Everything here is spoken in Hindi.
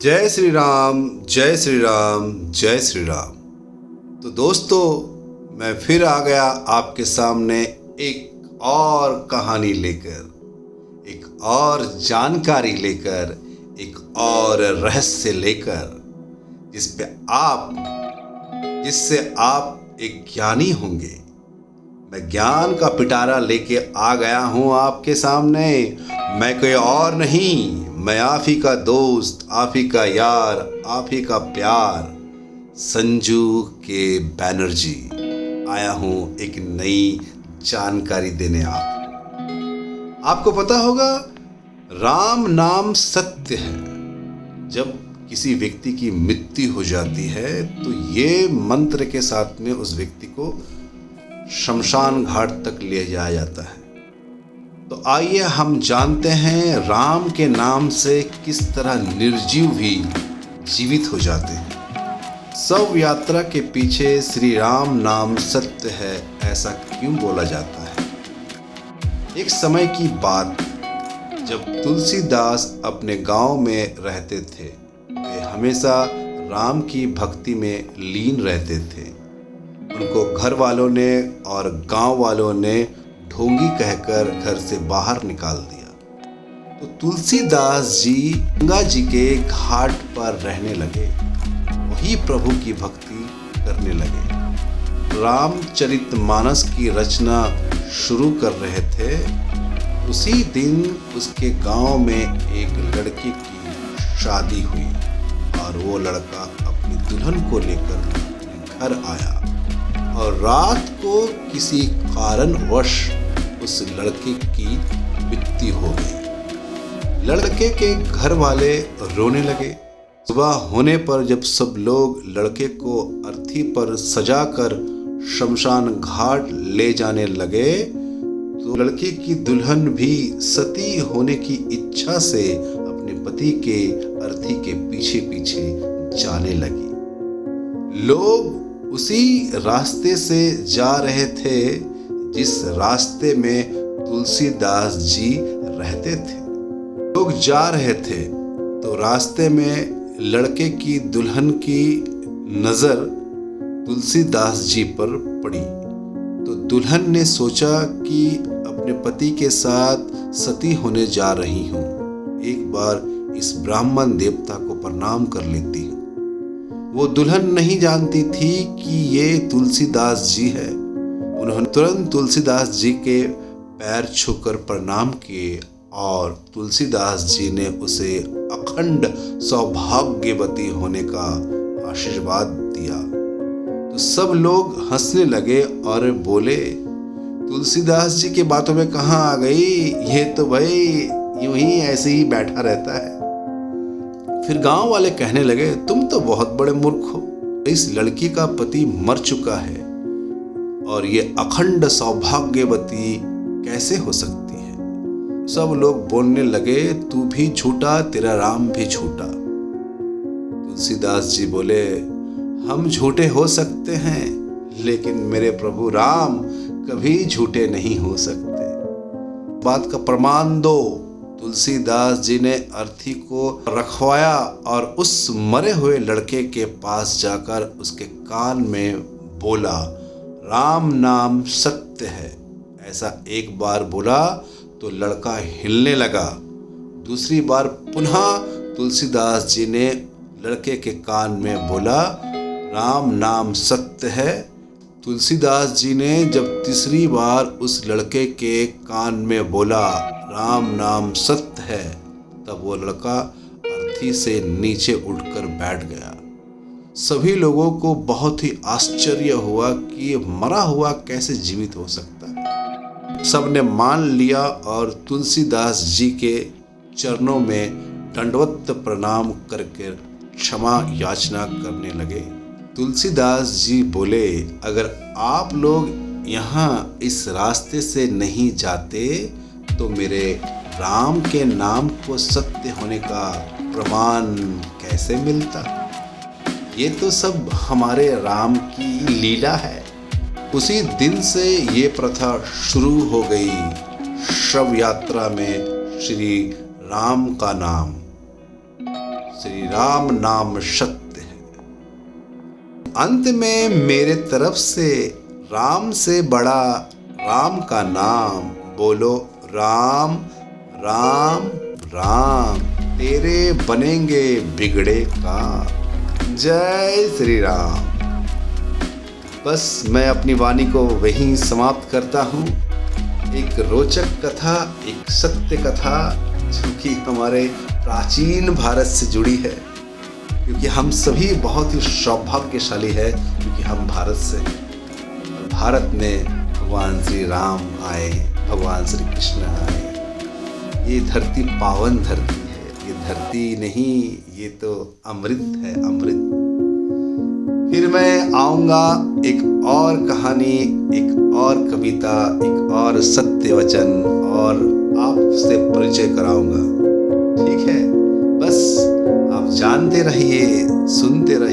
जय श्री राम, जय श्री राम, जय श्री राम। तो दोस्तों, मैं फिर आ गया आपके सामने एक और कहानी लेकर, एक और जानकारी लेकर, एक और रहस्य लेकर, जिससे आप एक ज्ञानी होंगे। मैं ज्ञान का पिटारा लेके आ गया हूँ आपके सामने। मैं कोई और नहीं, मैं आप ही का दोस्त, आप ही का यार, आप ही का प्यार, संजू के बैनर्जी आया हूँ एक नई जानकारी देने। आपको पता होगा, राम नाम सत्य है। जब किसी व्यक्ति की मृत्यु हो जाती है तो ये मंत्र के साथ में उस व्यक्ति को शमशान घाट तक ले जाया जाता है। तो आइए हम जानते हैं राम के नाम से किस तरह निर्जीव भी जीवित हो जाते हैं। शव यात्रा के पीछे श्री राम नाम सत्य है, ऐसा क्यों बोला जाता है? एक समय की बात, जब तुलसीदास अपने गांव में रहते थे, वे हमेशा राम की भक्ति में लीन रहते थे। उनको घर वालों ने और गांव वालों ने ढोंगी कहकर घर से बाहर निकाल दिया। तो तुलसीदास जी गंगा जी के घाट पर रहने लगे, वही प्रभु की भक्ति करने लगे। रामचरितमानस की रचना शुरू कर रहे थे। उसी दिन उसके गांव में एक लड़के की शादी हुई और वो लड़का अपनी दुल्हन को लेकर अपने घर आया और रात को किसी कारणवश उस लड़के की मृत्यु हो गई। लड़के के घर वाले रोने लगे। सुबह होने पर जब सब लोग लड़के को अर्थी पर सजाकर शमशान घाट ले जाने लगे तो लड़के की दुल्हन भी सती होने की इच्छा से अपने पति के अर्थी के पीछे पीछे जाने लगी। लोग उसी रास्ते से जा रहे थे जिस रास्ते में तुलसीदास जी रहते थे। लोग जा रहे थे तो रास्ते में लड़के की दुल्हन की नज़र तुलसीदास जी पर पड़ी। तो दुल्हन ने सोचा कि अपने पति के साथ सती होने जा रही हूँ, एक बार इस ब्राह्मण देवता को प्रणाम कर लेती हूँ। वो दुल्हन नहीं जानती थी कि ये तुलसीदास जी है। उन्होंने तुरंत तुलसीदास जी के पैर छूकर प्रणाम किए और तुलसीदास जी ने उसे अखंड सौभाग्यवती होने का आशीर्वाद दिया। तो सब लोग हंसने लगे और बोले, तुलसीदास जी की बातों में कहाँ आ गई, ये तो भाई यूं ही ऐसे ही बैठा रहता है। फिर गांव वाले कहने लगे, तुम तो बहुत बड़े मूर्ख हो, इस लड़की का पति मर चुका है और ये अखंड सौभाग्यवती कैसे हो सकती है? सब लोग बोलने लगे, तू भी झूठा, तेरा राम भी झूठा। तुलसीदास जी बोले, हम झूठे हो सकते हैं लेकिन मेरे प्रभु राम कभी झूठे नहीं हो सकते। बात का प्रमाण दो। तुलसीदास जी ने अर्थी को रखवाया और उस मरे हुए लड़के के पास जाकर उसके कान में बोला, राम नाम सत्य है। ऐसा एक बार बोला तो लड़का हिलने लगा। दूसरी बार पुनः तुलसीदास जी ने लड़के के कान में बोला, राम नाम सत्य है। तुलसीदास जी ने जब तीसरी बार उस लड़के के कान में बोला, राम नाम सत्य है, तब वो लड़का अर्थी से नीचे उठकर बैठ गया। सभी लोगों को बहुत ही आश्चर्य हुआ कि मरा हुआ कैसे जीवित हो सकता है। सबने मान लिया और तुलसीदास जी के चरणों में दंडवत प्रणाम करके क्षमा याचना करने लगे। तुलसीदास जी बोले, अगर आप लोग यहाँ इस रास्ते से नहीं जाते तो मेरे राम के नाम को सत्य होने का प्रमाण कैसे मिलता? ये तो सब हमारे राम की लीला है। उसी दिन से ये प्रथा शुरू हो गई, शव यात्रा में श्री राम का नाम श्री राम नाम सत्य है। अंत में मेरे तरफ से राम से बड़ा राम का नाम, बोलो राम राम राम, तेरे बनेंगे बिगड़े काम। जय श्री राम। बस मैं अपनी वाणी को वहीं समाप्त करता हूँ। एक रोचक कथा, एक सत्य कथा जो कि हमारे प्राचीन भारत से जुड़ी है, क्योंकि हम सभी बहुत ही सौभाग्यशाली है क्योंकि हम भारत से हैं। और भारत में भगवान श्री राम आए, भगवान श्री कृष्ण आए। ये धरती पावन धरती है, ये धरती नहीं, ये तो अमृत है, अमृत। फिर मैं आऊँगा एक और कहानी, एक और कविता, एक और सत्य वचन और आपसे परिचय कराऊंगा। ठीक है, बस आप जानते रहिए, सुनते रहिए।